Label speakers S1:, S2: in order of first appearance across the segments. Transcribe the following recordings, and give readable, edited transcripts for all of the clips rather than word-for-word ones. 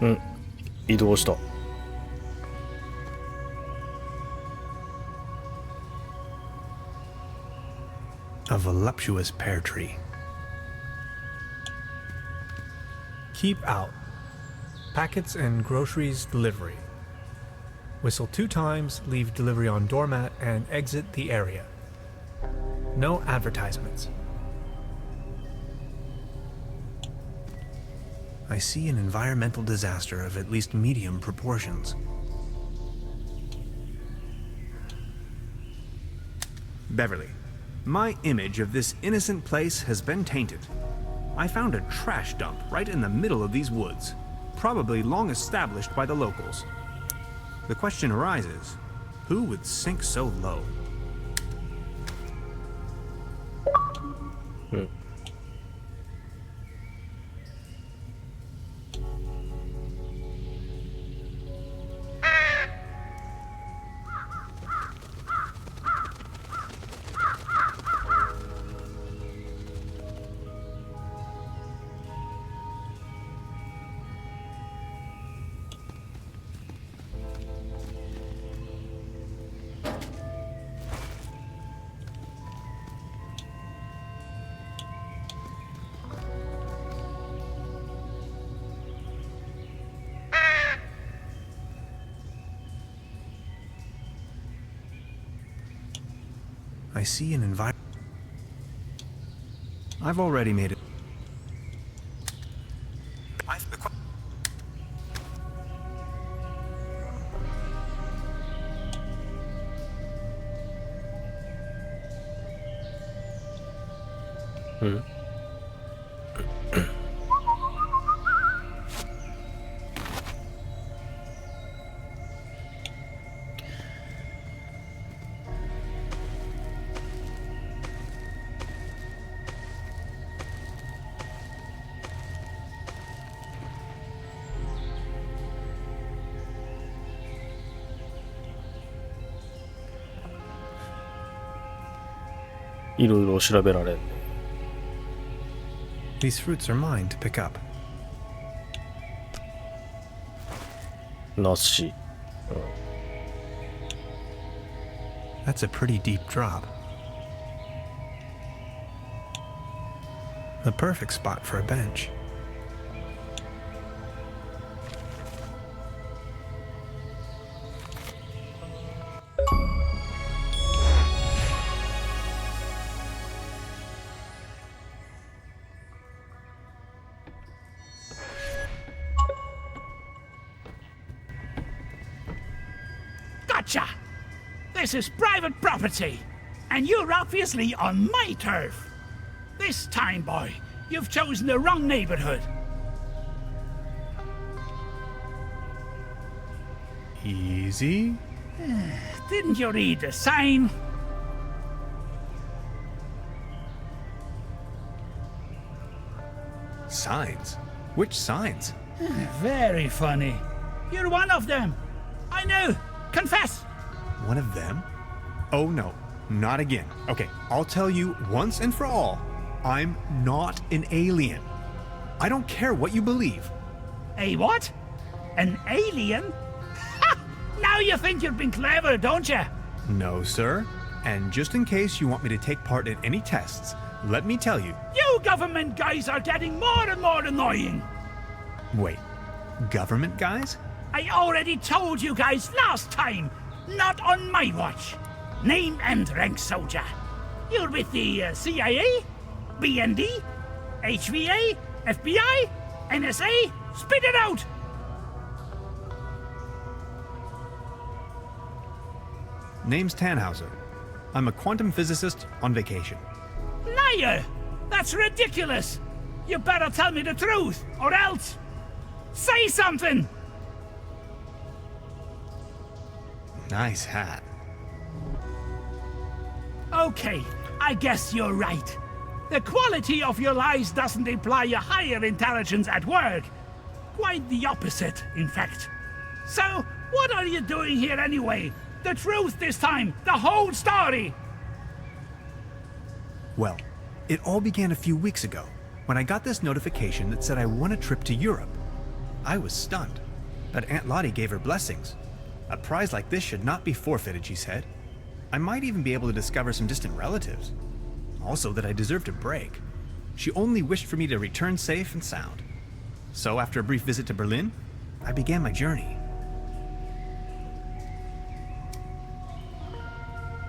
S1: うん、移動した。
S2: A voluptuous pear tree. Keep out. Packets and groceries delivery. Whistle 2 times, leave delivery on doormat, and exit the area. No advertisements. I see an environmental disaster of at least medium proportions.
S3: Beverly, my image of this innocent place has been tainted. I found a trash dump right in the middle of these woods, probably long established by the locals. The question arises, who would sink so low?
S1: うん。
S2: I see an environment.
S3: I've already made it.
S1: Hmm. いろいろ調べられんね。
S2: These fruits are mine to pick up.
S1: 梨。
S2: That's a pretty deep drop. The perfect spot for a bench.
S4: Gotcha! This is private property, and you're obviously on my turf. This time, boy, you've chosen the wrong neighborhood.
S2: Easy.
S4: Didn't you read the sign?
S3: Signs? Which signs?
S4: Very funny. You're one of them. I know. Confess.
S3: One of them? Oh no, not again. Okay, I'll tell you once and for all, I'm not an alien. I don't care what you believe.
S4: A what? An alien? Ha! Now you think you've been clever, don't you?
S3: No, sir. And just in case you want me to take part in any tests, let me tell you.
S4: You government guys are getting more and more annoying.
S3: Wait, government guys?
S4: I already told you guys last time. Not on my watch. Name and rank soldier. You're with the CIA, BND, HVA, FBI, NSA. Spit it out!
S3: Name's Tannhauser. I'm a quantum physicist on vacation.
S4: Liar! That's ridiculous! You better tell me the truth, or else... Say something!
S3: Nice hat.
S4: Okay, I guess you're right. The quality of your lies doesn't imply a higher intelligence at work. Quite the opposite, in fact. So, what are you doing here anyway? The truth this time, the whole story!
S3: Well, it all began a few weeks ago, when I got this notification that said I won a trip to Europe. I was stunned, but Aunt Lottie gave her blessings. A prize like this should not be forfeited, she said. I might even be able to discover some distant relatives. Also that I deserved a break. She only wished for me to return safe and sound. So after a brief visit to Berlin, I began my journey.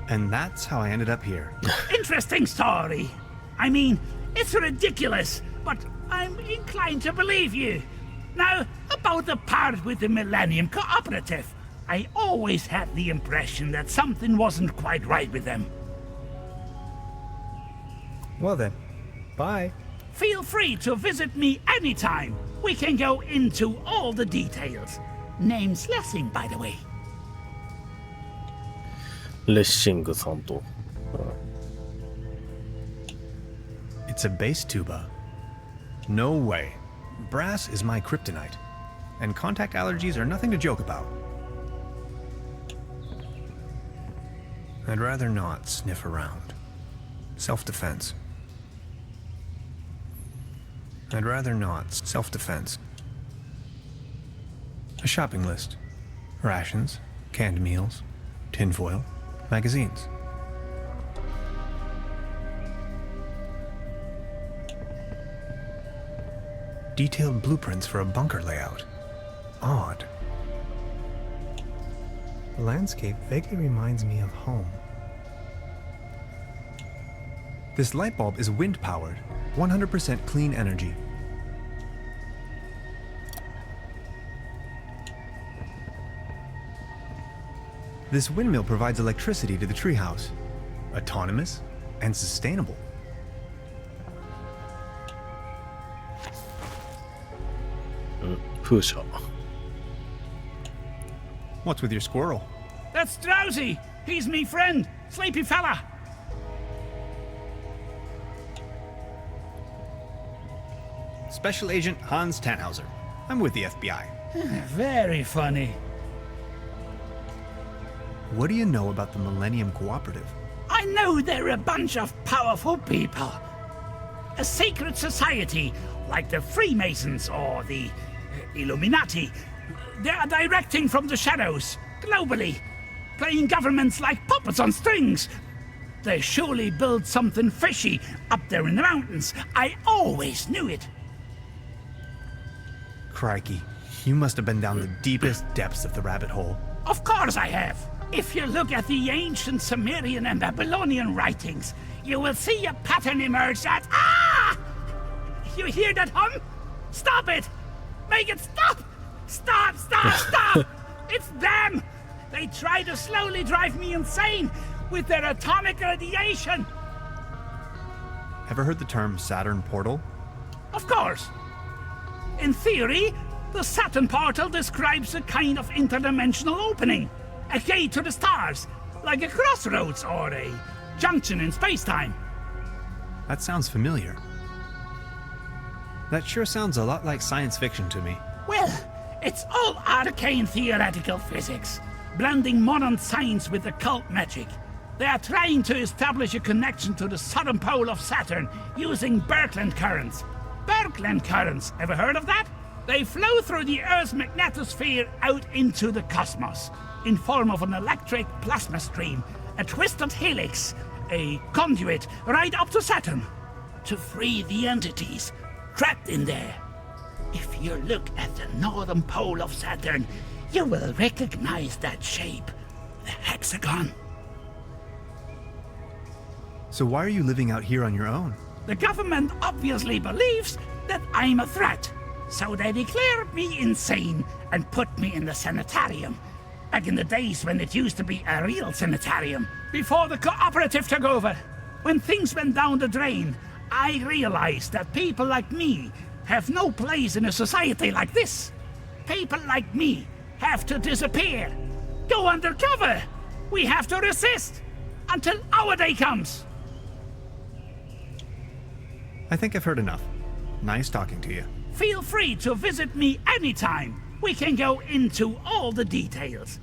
S3: And that's how I ended up here.
S4: Interesting story. I mean, it's ridiculous, but I'm inclined to believe you. Now, about the part with the Millennium Cooperative, I always had the impression that something wasn't quite right with them.
S2: Well then, bye.
S4: Feel free to visit me anytime. We can go into all the details. Name's Lessing, by the way.
S1: レッシングさんと。
S3: It's a bass tuba. No way. Brass is my kryptonite. And contact allergies are nothing to joke about. I'd rather not sniff around. Self-defense. I'd rather not. Self-defense. A shopping list. Rations, canned meals, tinfoil, magazines. Detailed blueprints for a bunker layout. Odd.
S2: The landscape vaguely reminds me of home.
S3: This light bulb is wind-powered, 100% clean energy. This windmill provides electricity to the treehouse. Autonomous and sustainable. What's with your squirrel?
S4: That's Drowsy. He's me friend, sleepy fella.
S3: Special Agent Hans Tannhauser. I'm with the FBI.
S4: Very funny.
S3: What do you know about the Millennium Cooperative?
S4: I know they're a bunch of powerful people. A secret society like the Freemasons or the Illuminati. They are directing from the shadows, globally, playing governments like puppets on strings. They surely built something fishy up there in the mountains. I always knew it.
S3: Crikey, you must have been down the deepest depths of the rabbit hole.
S4: Of course I have. If you look at the ancient Sumerian and Babylonian writings, you will see a pattern emerge that... Ah! You hear that hum? Stop it! Make it stop! Stop, stop, stop! It's them! They try to slowly drive me insane with their atomic radiation!
S3: Ever heard the term Saturn portal?
S4: Of course. In theory, the Saturn portal describes a kind of interdimensional opening. A gate to the stars, like a crossroads or a junction in space-time.
S3: That sounds familiar. That sure sounds a lot like science fiction to me.
S4: Well, it's all arcane theoretical physics, blending modern science with occult magic. They are trying to establish a connection to the southern pole of Saturn using Birkeland currents. Birkeland currents, ever heard of that? They flow through the Earth's magnetosphere out into the cosmos, in form of an electric plasma stream, a twisted helix, a conduit right up to Saturn, to free the entities trapped in there. If you look at the northern pole of Saturn, you will recognize that shape, the hexagon.
S3: So why are you living out here on your own?
S4: The government obviously believes that I'm a threat, so they declared me insane and put me in the sanitarium. Back in the days when it used to be a real sanitarium, before the cooperative took over. When things went down the drain, I realized that people like me have no place in a society like this. People like me have to disappear, go undercover. We have to resist until our day comes.
S3: I think I've heard enough. Nice talking to you.
S4: Feel free to visit me anytime. We can go into all the details.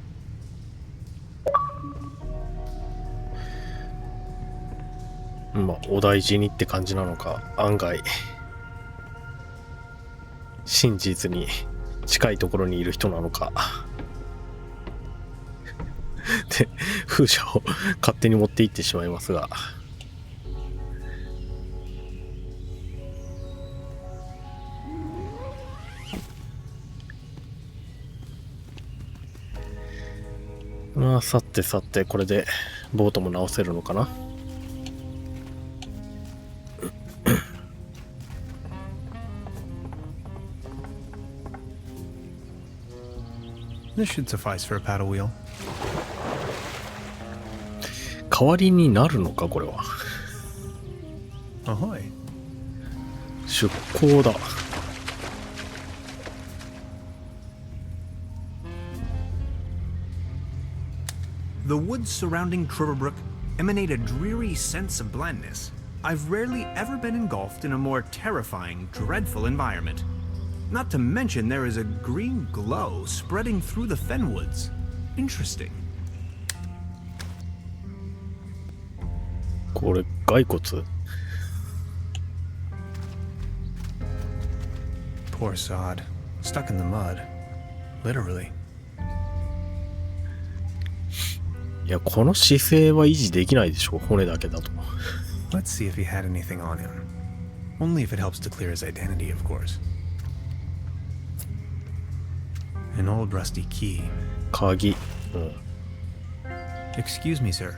S1: まあ、お大事にって感じなのか、案外、真実に近いところにいる人なのかで風車を勝手に持って行ってしまいますが、まあさてさて、これでボートも直せるのかな。
S3: This should suffice for a paddle wheel.
S1: 代わりになるのかこれは。
S3: Ahoy.
S1: 出港だ。
S3: The woods surrounding Trüberbrook emanate a dreary sense of blandness. I've rarely ever been engulfed in a more terrifying, dreadful environment. Not to mention there is a green glow spreading through the fenwoods. Interesting.
S1: これ骸骨？
S3: Poor sod. Stuck in the mud. Literally.
S1: いや、この姿勢は維持できないでしょ、骨だけだと。
S3: Let's see if he had anything on him. Only if it helps to clear his identity, of course. An old rusty key.
S1: 鍵。うん。
S3: Excuse me, sir.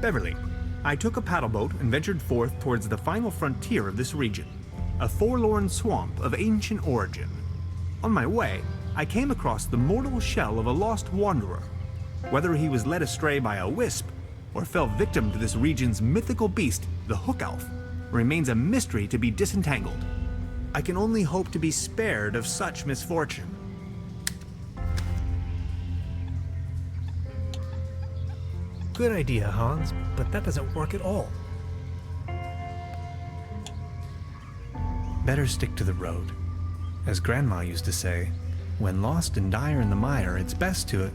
S3: Beverly, I took a paddle boat and ventured forth towards the final frontier of this region, a forlorn swamp of ancient origin. On my way, I came across the mortal shell of a lost wanderer. Whether he was led astray by a wisp or fell victim to this region's mythical beast, the Hook Elf, remains a mystery to be disentangled. I can only hope to be spared of such misfortune.
S2: Good idea, Hans, but that doesn't work at all.
S3: Better stick to the road. As Grandma used to say, when lost and dire in the mire, it's best to...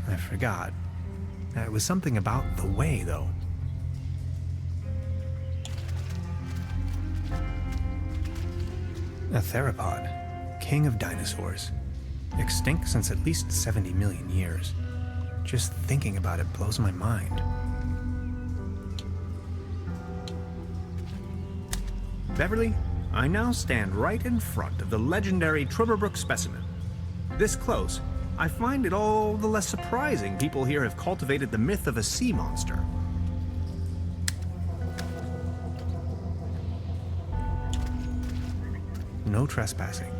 S3: I forgot. It was something about the way, though. A theropod, king of dinosaurs. Extinct since at least 70 million years. Just thinking about it blows my mind. Beverly, I now stand right in front of the legendary Trüberbrook specimen. This close, I find it all the less surprising people here have cultivated the myth of a sea monster. No trespassing.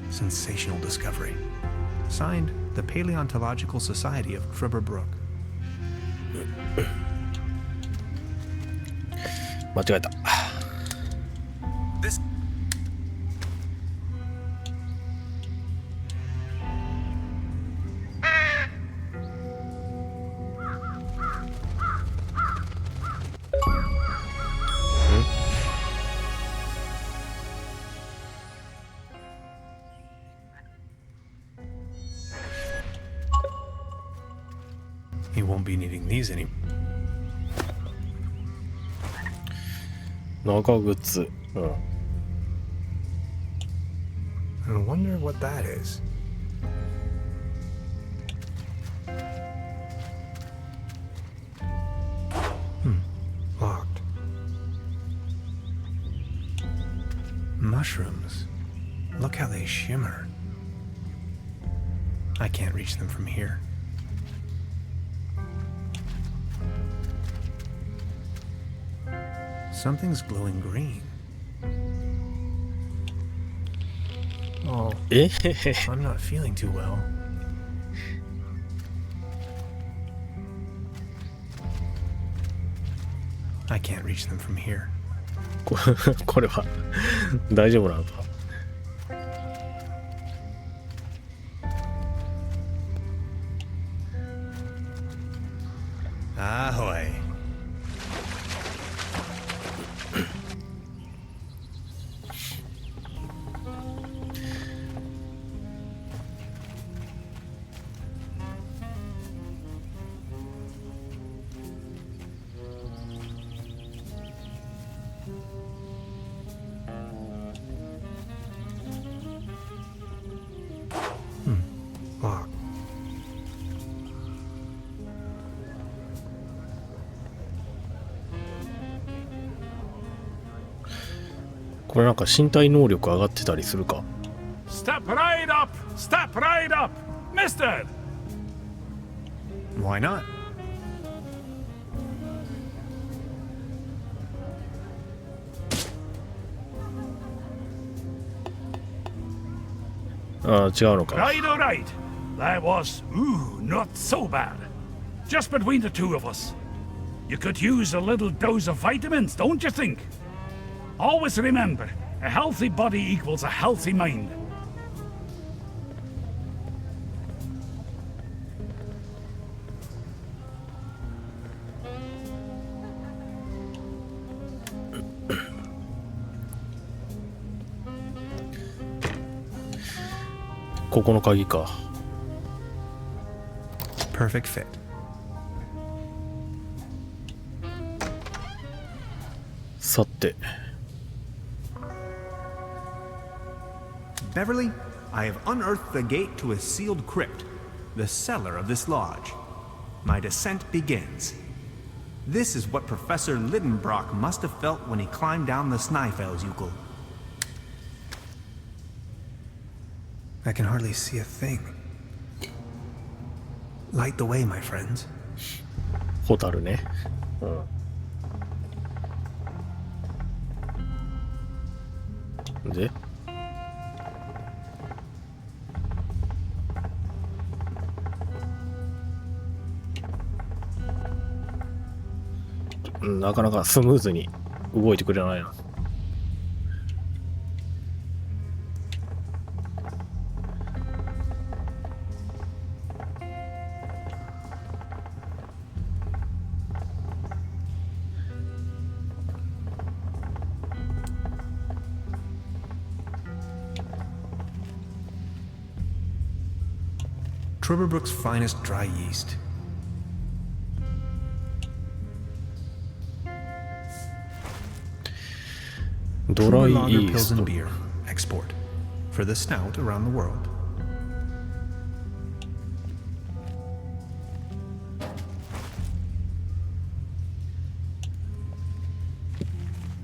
S3: Sensational discovery. Signed, the Paleontological Society of Trüberbrook.
S1: 間違えた。
S3: This He won't be needing these anymore.
S1: 長靴。うん。
S2: I wonder what that is. Locked.
S3: Mushrooms. Look how they shimmer. I can't reach them from here. Something's glowing green.
S2: Oh,
S1: え
S2: I'm not feeling too well.
S3: I can't reach them from here.
S1: これは大丈夫なのか。
S3: Ahoy.
S1: これなんか身体能力上がってたりするか。
S4: Step right up! Step right up! Mister!
S3: Why not?
S1: ああ、違うのか。
S4: Right, all right. That was, not so bad. Just between the two of us. You could use a little dose of vitamins, don't you think? Always remember, a healthy body equals a healthy mind. .
S1: ここの鍵か。
S3: Perfect fit. .
S1: さて。
S3: Beverly, I have unearthed the gate to a sealed crypt, the cellar of this lodge. My descent begins. This is what Professor Trüberbrook must have felt when he climbed down the Snæfellsjökull.
S2: I can hardly see a thing. Light the way, my friends.
S1: ホタルね。で、なかなかスムーズに動いてくれないな。
S2: Trüberbrook's finest dry yeast.
S1: Dry
S2: Lager
S1: yeast.
S2: Pilsen beer export for the snout around the world.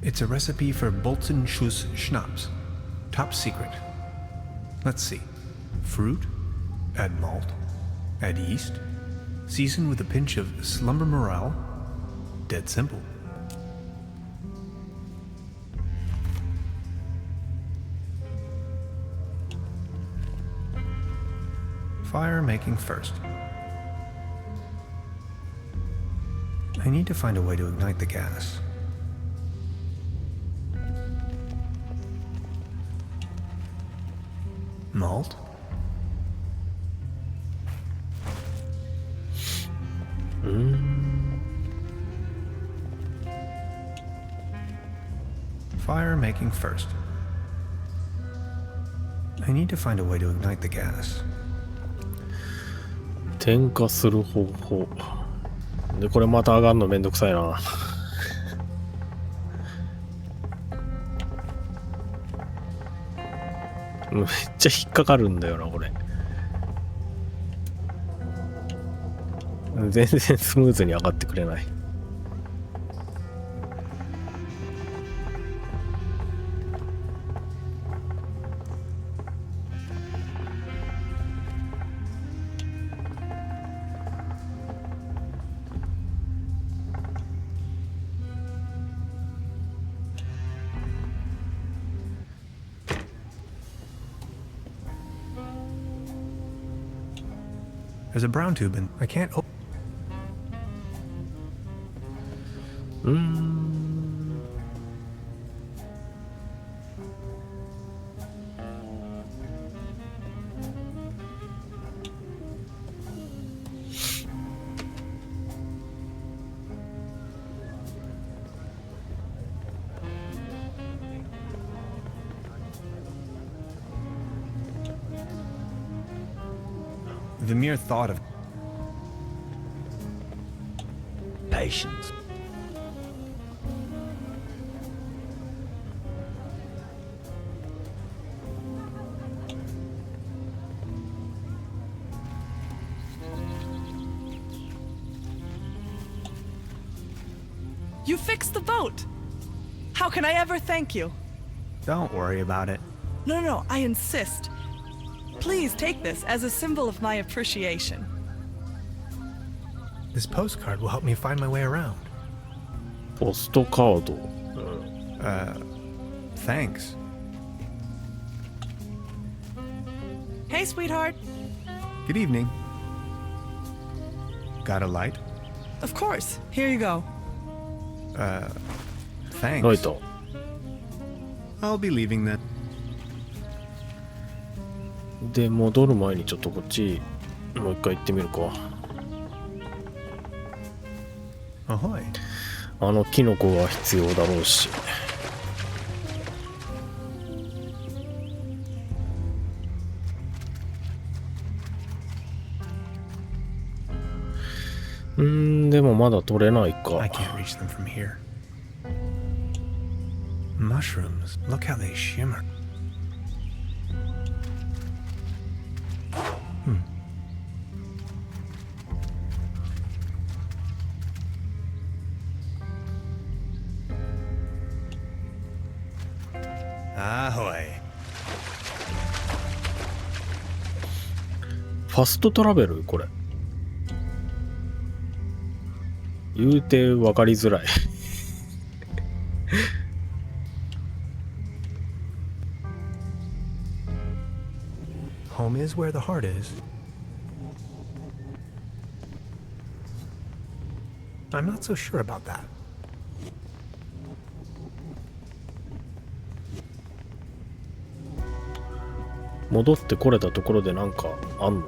S2: It's a recipe for Bolzenschuss schnapps. Top secret. Let's see. Fruit, add malt, add yeast, season with a pinch of slumber morale. Dead simple. Fire making first. I need to find a way to ignite the gas. Malt? Fire making first. I need to find a way to ignite the gas.
S1: 点火する方法。で、これまた上がるのめんどくさいな。めっちゃ引っかかるんだよな、これ。全然スムーズに上がってくれない。
S2: There's a brown tube and I can't open. The mere thought of
S5: Patience.
S6: You fixed the boat! How can I ever thank you?
S3: Don't worry about it.
S6: No, I insist. Please take this as a symbol of my appreciation.
S2: This postcard will help me find my way around.
S1: ポストカード。
S3: Thanks.
S6: Hey, sweetheart.
S3: Good evening. Got a light?
S6: Of course. Here you go.
S3: Thanks.
S1: ライト。
S3: I'll be leaving then.
S1: で、戻る前にちょっとこっち、もう一回行ってみるか。
S3: Ahoy.
S1: あのキノコが必要だろうし。でもまだ取れないか。
S2: I can't reach them from here. Mushrooms. Look how they shimmer.
S3: Ahoy.
S1: ファストトラベルこれ。言うて分かりづらい。
S2: Home is where the heart is. I'm not so sure about that.
S1: 戻ってこれたところでなんかあんの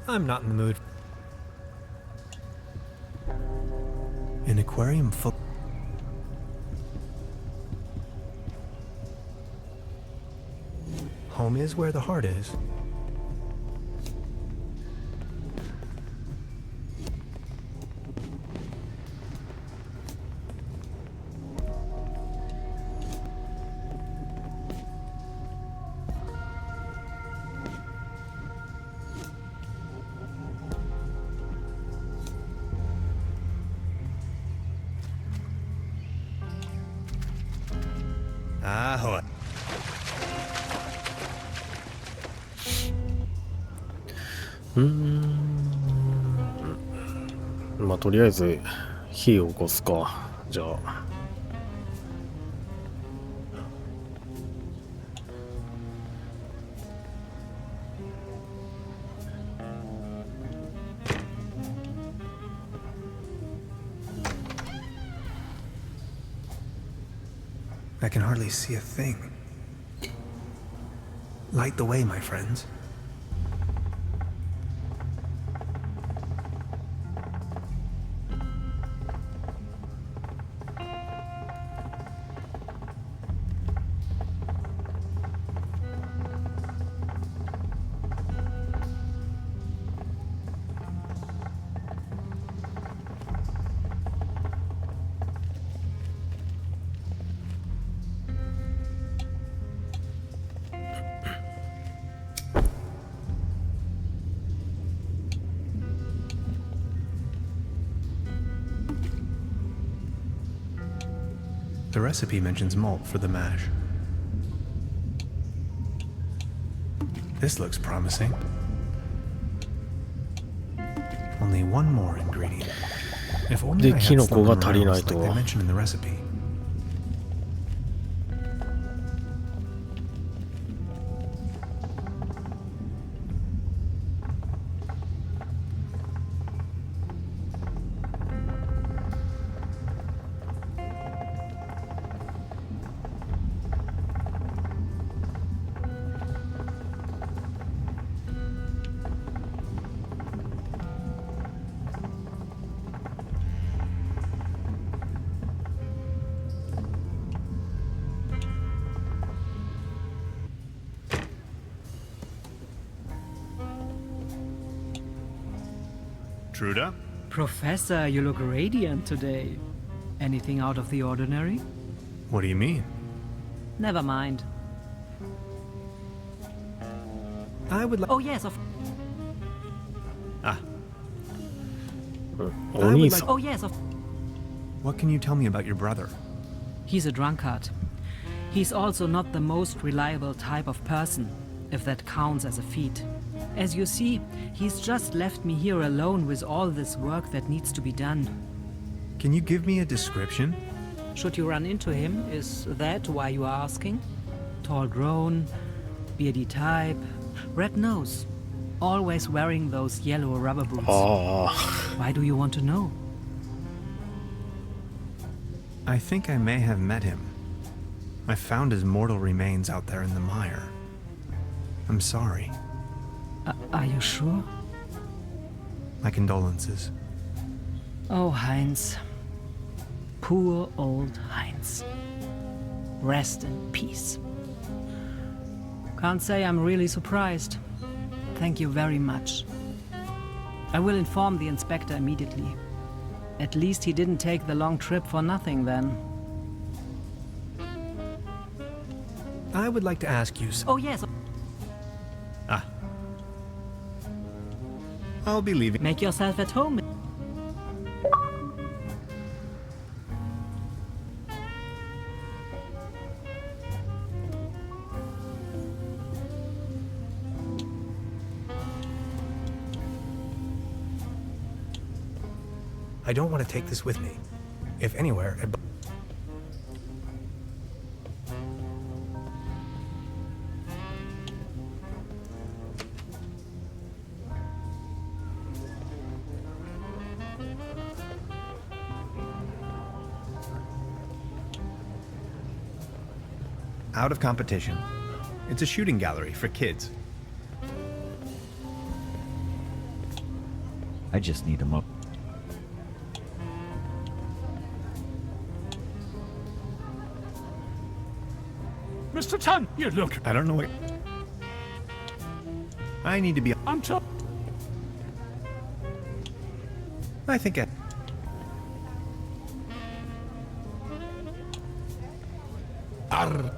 S1: ？I'm
S2: not in the mood. An aquarium full. Home is where the heart is.
S3: Ahoy.
S1: まあとりあえず火を起こすか。じゃあ。
S2: I can hardly see a thing. Light the way, my friends. The recipe mentions malt for the mash. This looks promising. Only one more ingredient. If only I had
S1: kinoco
S2: slung
S1: が
S2: them
S1: 足りない
S2: around
S1: と
S2: like
S1: は。
S2: they mentioned in the recipe.
S3: Truda?
S7: Professor, you look radiant today. Anything out of the ordinary?
S2: What do you mean?
S7: Never mind.
S3: I would like.
S7: Oh, yes, of.
S3: Ah,
S1: お兄さん。
S7: Oh, yes, of.
S3: what can you tell me about your brother?
S7: He's a drunkard. He's also not the most reliable type of person, if that counts as a feat. As you see, he's just left me here alone with all this work that needs to be done.
S3: Can you give me a description?
S7: Should you run into him, is that why you are asking? Tall grown, beardy type, red nose, always wearing those yellow rubber boots.
S1: ああ。
S7: Why do you want to know?
S3: I think I may have met him. I found his mortal remains out there in the mire. I'm sorry.
S7: Are you sure?
S3: My condolences.
S7: Oh, Heinz. Poor old Heinz. Rest in peace. Can't say I'm really surprised. Thank you very much. I will inform the inspector immediately. At least he didn't take the long trip for nothing then.
S2: I would like to ask you.
S7: Oh, yes.
S3: Ah. I'll be leaving.
S7: Make yourself at home.
S2: I don't want to take this with me. If anywhere,
S3: Out of competition. It's a shooting gallery for kids.
S5: I just need a mo.
S4: Mr. Tan, you look.
S3: I don't know what. I need to be.
S4: I'm tough.
S3: I think I. Arr.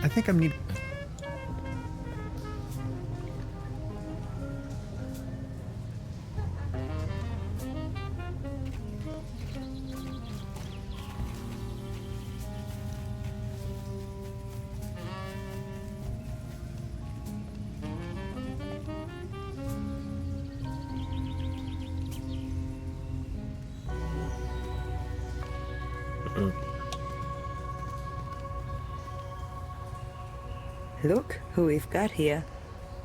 S3: I think I'm need.
S8: Look who we've got here.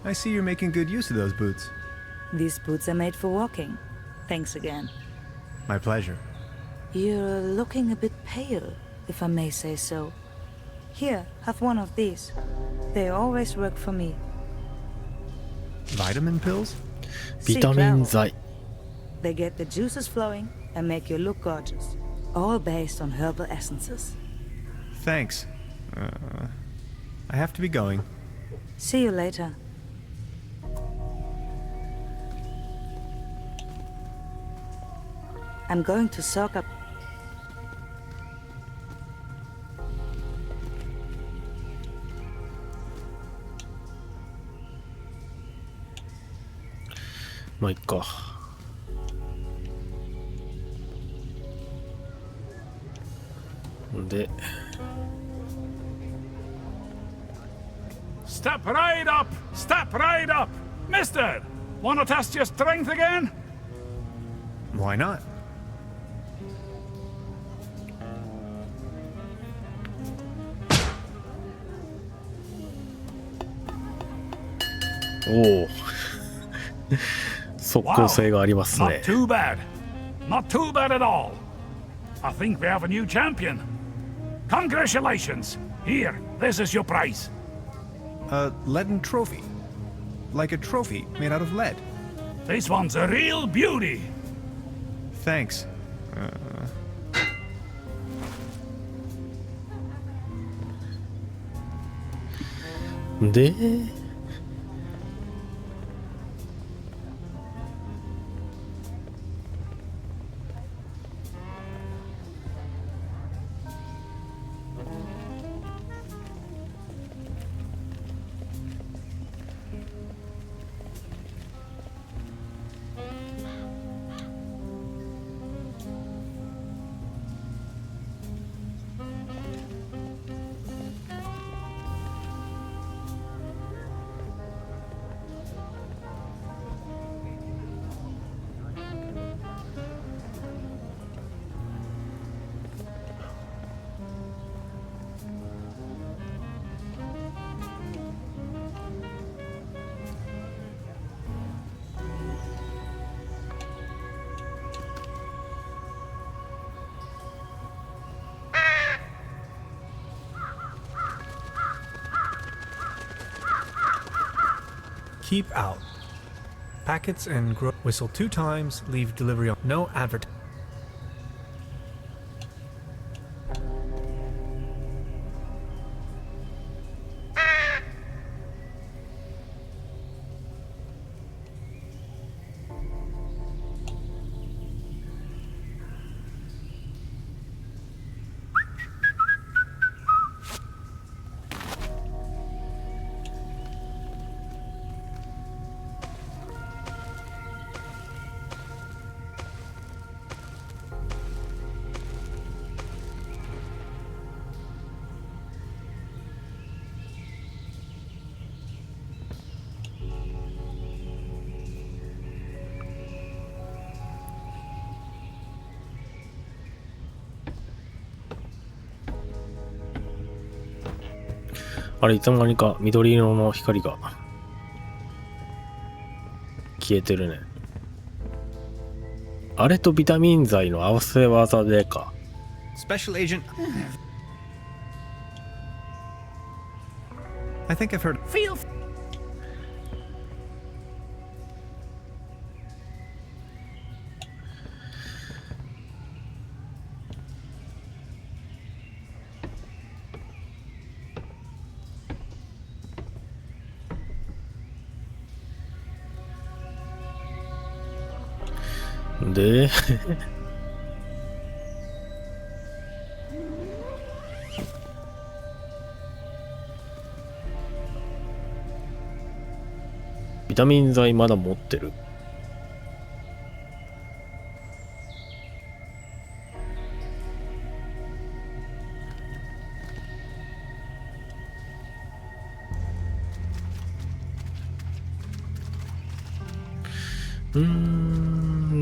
S3: I see you're making good use of those boots.
S8: These boots are made for walking. Thanks again.
S3: My pleasure.
S8: You're looking a bit pale, if I may say so. Here, have one of these. They always work for me.
S3: Vitamin pills?
S1: ビタミン剤。
S8: They get the juices flowing and make you look gorgeous. All based on herbal essences.
S3: Thanks. I have to be going.
S8: See you later. I'm going to soak up.
S1: まあいっか。で、
S4: Step right up! Step right up! Mister, wanna test your strength again?
S3: Why not?
S1: Oh. 即効性がありますね。
S4: Not too bad. Not too bad at all. I think we have a new champion. Congratulations. Here, this is your prize.
S3: A leaden trophy. Like a trophy made out of lead.
S4: This one's a real beauty.
S3: Thanks.
S1: で、
S2: Keep out. Packets and whistle 2 times, leave delivery on no advert.
S1: あれ、いつの間にか緑色の光が消えてるね。あれとビタミン剤の合わせ技でか。
S3: Special Agent. I think I've heard.
S4: Feel
S1: でビタミン剤まだ持ってる。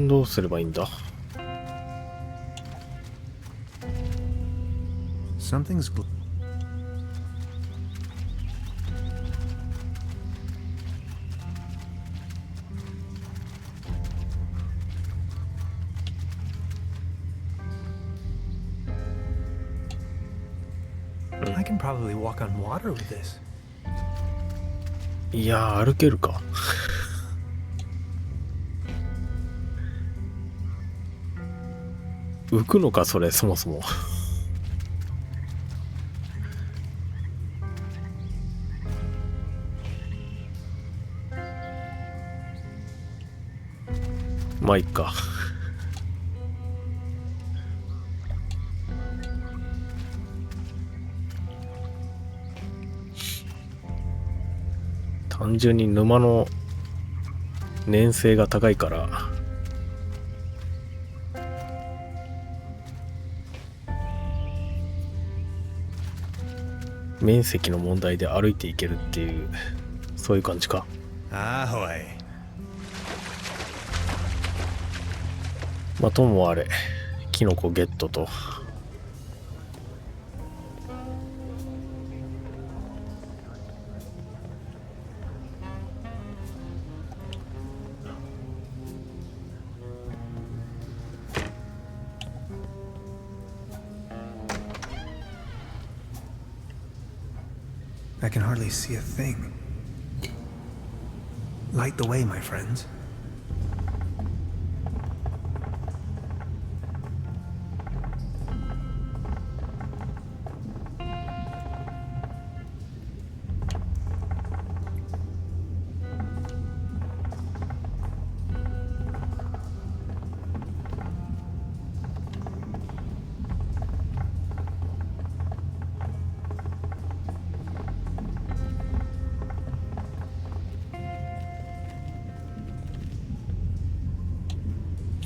S1: どうすればいいんだ。
S3: Something's.
S2: I can probably walk on water with this.
S1: いやー、歩けるか。浮くのかそれ、そもそも。まあいっか。単純に沼の粘性が高いから面積の問題で歩いていけるっていう、そういう感じか。
S3: Ahoy.
S1: まあともあれ、キノコゲットと。
S2: I can hardly see a thing. Light the way, my friends.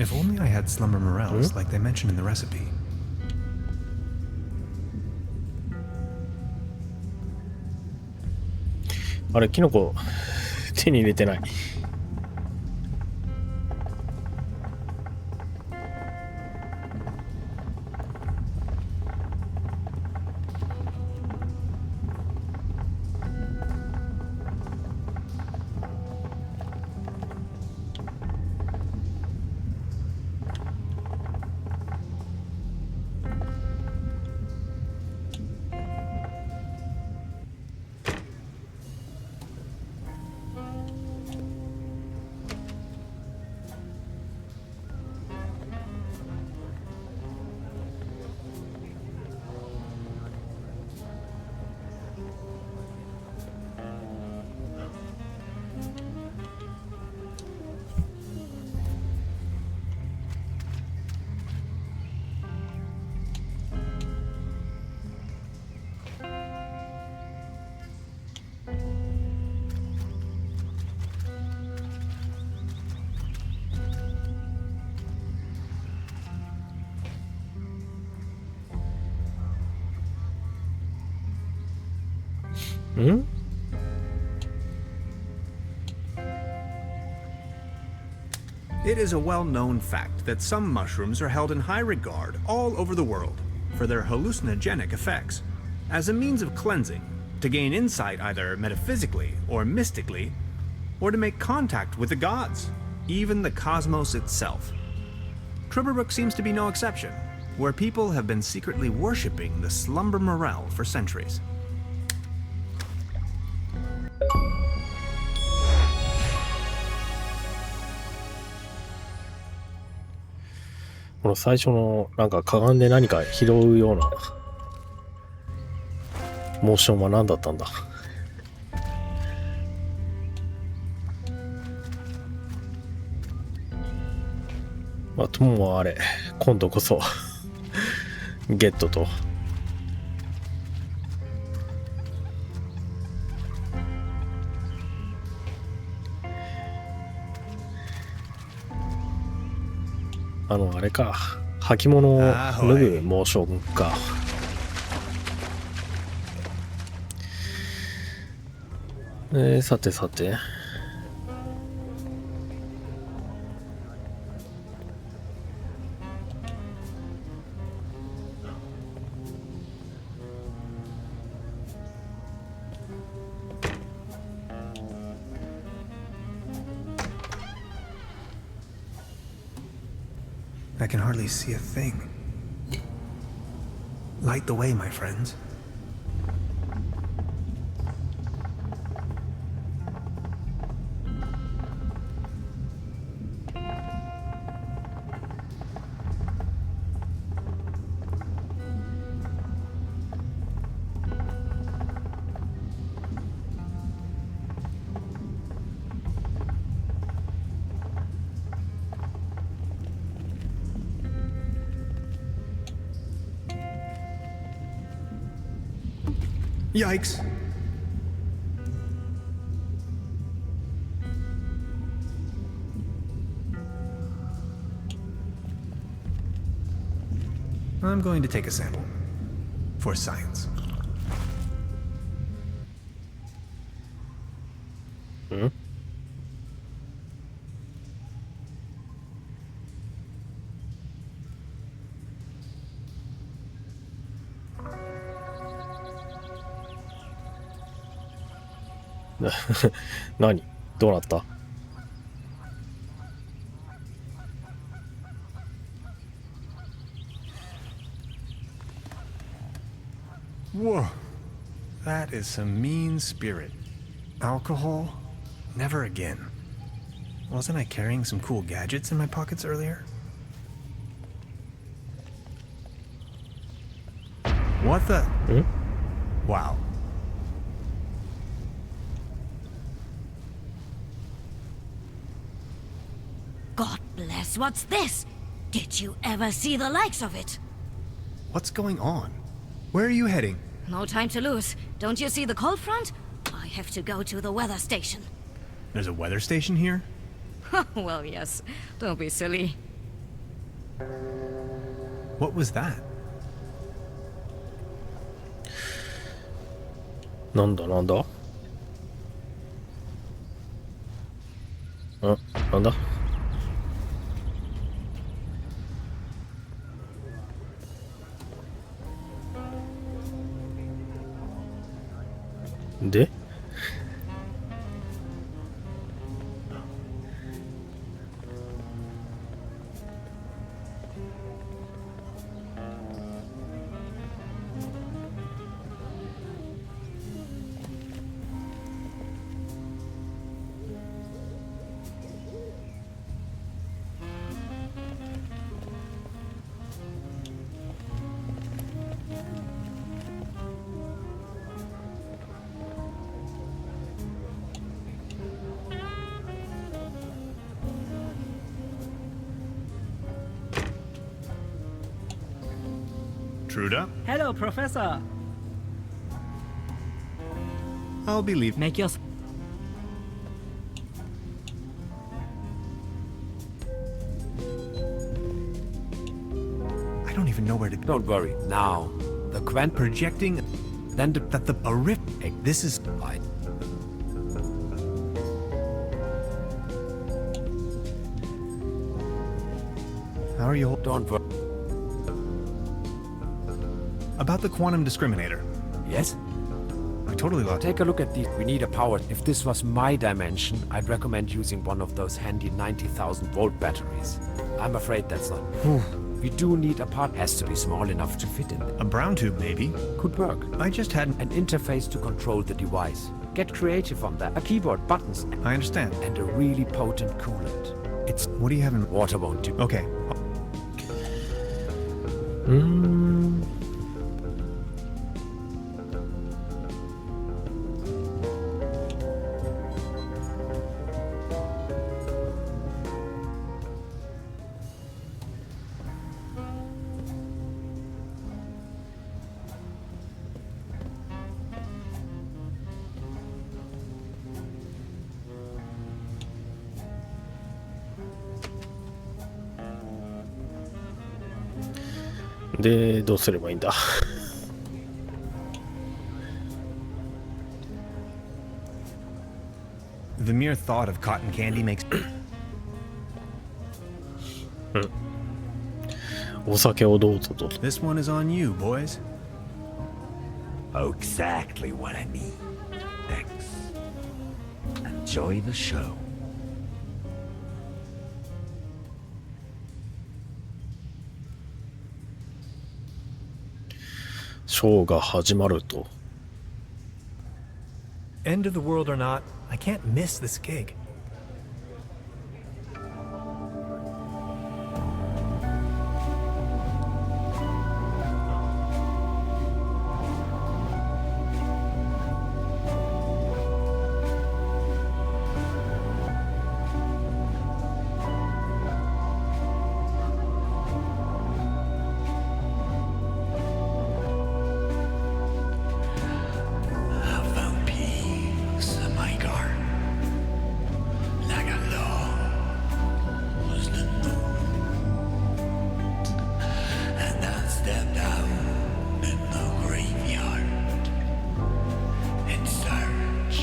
S2: If only I had slumber morels like they mentioned in the recipe.
S1: あれ、キノコ手に入れてない。ん？
S3: It is a well-known fact that some mushrooms are held in high regard all over the world for their hallucinogenic effects, as a means of cleansing, to gain insight either metaphysically or mystically, or to make contact with the gods, even the cosmos itself. Trüberbrook seems to be no exception, where people have been secretly worshipping the slumber morel for centuries.
S1: この最初のなんかかがんで何か拾うようなモーションは何だったんだ。まあともあれ今度こそゲットと。あれか、履物を脱ぐモーションか。さてさて。
S2: I can hardly see a thing. Light the way, my friends. Yikes. I'm going to take a sample. For science.
S1: Hmm?何？どうなった？
S2: Whoa. That is some mean spirit. Alcohol? Never again. Wasn't I carrying some cool gadgets in my pockets earlier? What the?
S1: Hmm?
S2: Wow.
S9: God bless, what's this? Did you ever see the likes of it?
S2: What's going on? Where are you heading?
S9: No time to lose. Don't you see the cold front? I have to go to the weather station.
S2: There's a weather station here?
S9: Well, yes. Don't be silly.
S2: What was that?
S1: なんだなんだ？なんだ？で？Truda?
S7: Hello, Professor.
S3: I'll be leaving.
S7: Make your...
S2: I don't even know where to go.
S5: Don't worry. Now, the
S3: Projecting
S10: Then
S3: That the a rip. This is. How are you?
S10: don't worry.
S3: About the quantum discriminator.
S10: Yes?
S3: I totally lost.
S10: Take a look at these. We need a power. If this was my dimension, I'd recommend using one of those handy 90,000 volt batteries. I'm afraid that's not. We do need a part. Has to be small enough to fit in.
S3: A brown tube, maybe.
S10: Could work.
S3: I just had.
S10: An interface to control the device. Get creative on that. A keyboard, buttons,
S3: I understand.
S10: and a really potent coolant. It's
S3: What do you have in?
S10: water won't do.
S3: Okay.
S1: うーん。で、どうすればいいんだ。
S3: The mere thought of cotton candy makes.
S1: お酒をどうぞどうぞ。
S3: This one is on you, boys.
S5: Oh, exactly what I need. Thanks. Enjoy the show.
S1: ショーが始まると。
S2: End of the world or not, I can't miss this gig.
S5: I found peace in my garden. Like I lost the moon. And I stepped out in the graveyard in search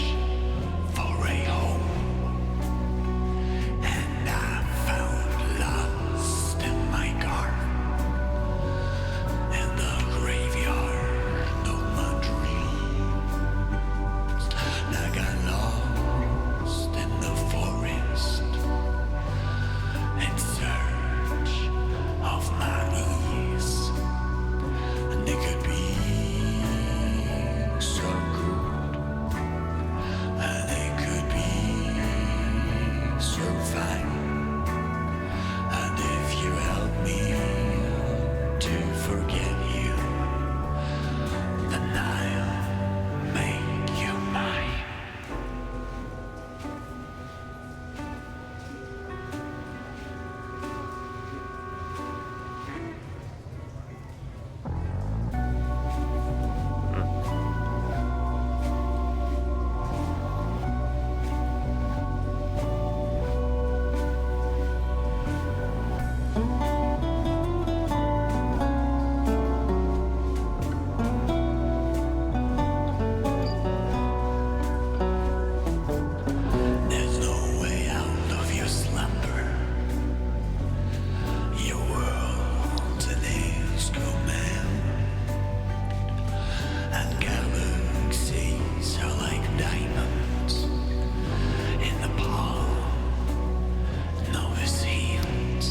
S5: for a home. And I found lost in my garden. In the graveyard of my dreams. I got lost in the forest in search of my ease. And it could be so good, and it could be so fine. And if you help me to forget you, then I'll make you mine. There's no way out of your slumber. Your world's an instrument, and galaxies are like diamonds in the palm of his hand.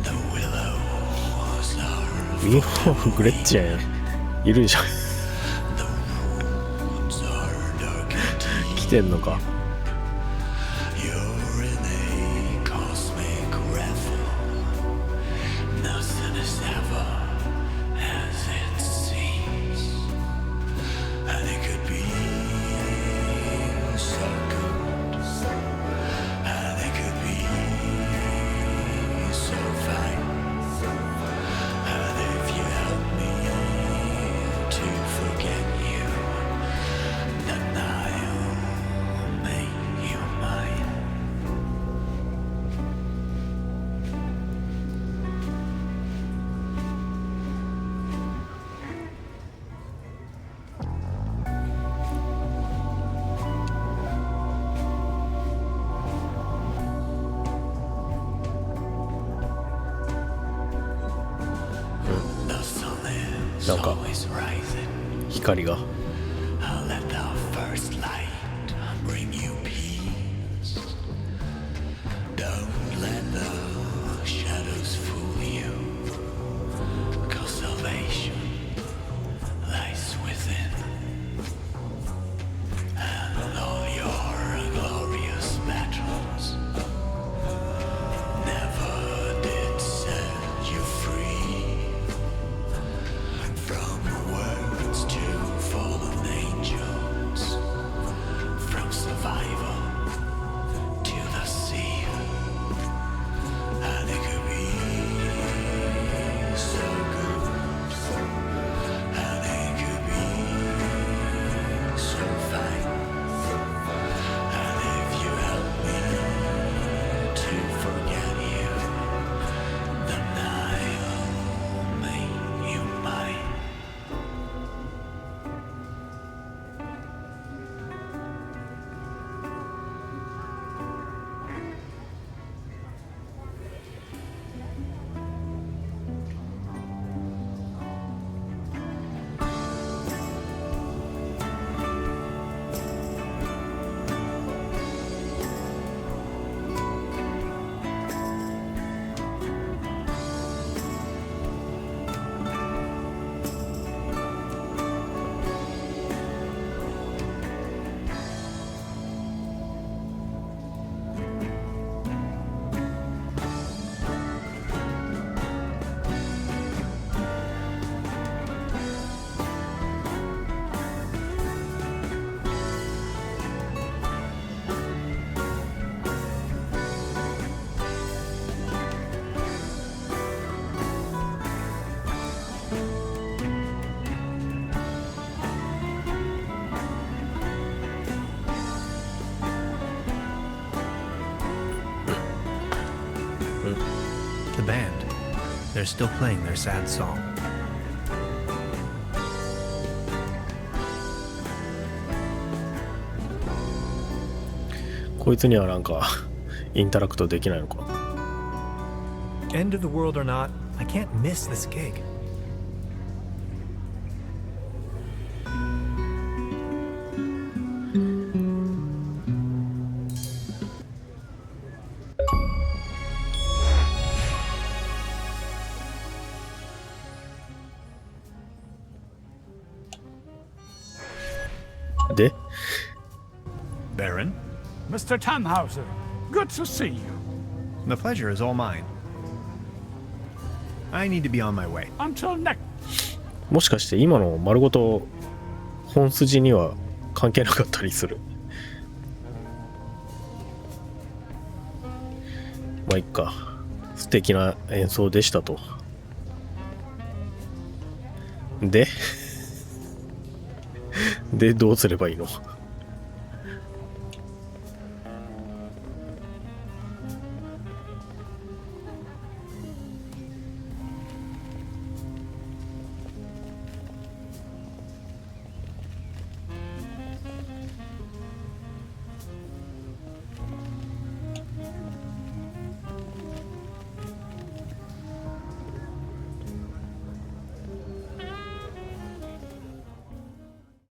S5: The willows are
S1: ウィンホーフ・グレッチェンいるじゃん。
S5: the woods are dark and deep.
S1: 来てんのか。
S5: You're in a cosmic revel. Nothing is ever as it seems. And it could be so good. And it could be so fine. And if you help me to forget you, then I'll make
S1: なんか光が。
S5: I'll let the first light bring you peace. Don't let the shadows fool you, 'cause salvation lies within. And all your glorious battles never did set you free from words to fallen angels, from survival to the sea. And it could be so good, and it could be so fine. And if you help me to forget you, then I'll make you mine.
S2: The band. They're still playing their sad song.
S1: こいつにはなんかインタラクトできないのか。
S2: End of the world or not, I can't miss this gig.
S1: De?
S3: Baron,
S4: Mr. Tannhauser, good to see you.
S3: the pleasure is all mine. I need to be on my way.
S4: Until next.
S1: もしかして今の丸ごと本筋には関係なかったりする。まあいっか。素敵な演奏でしたと。ででどうすればいいの？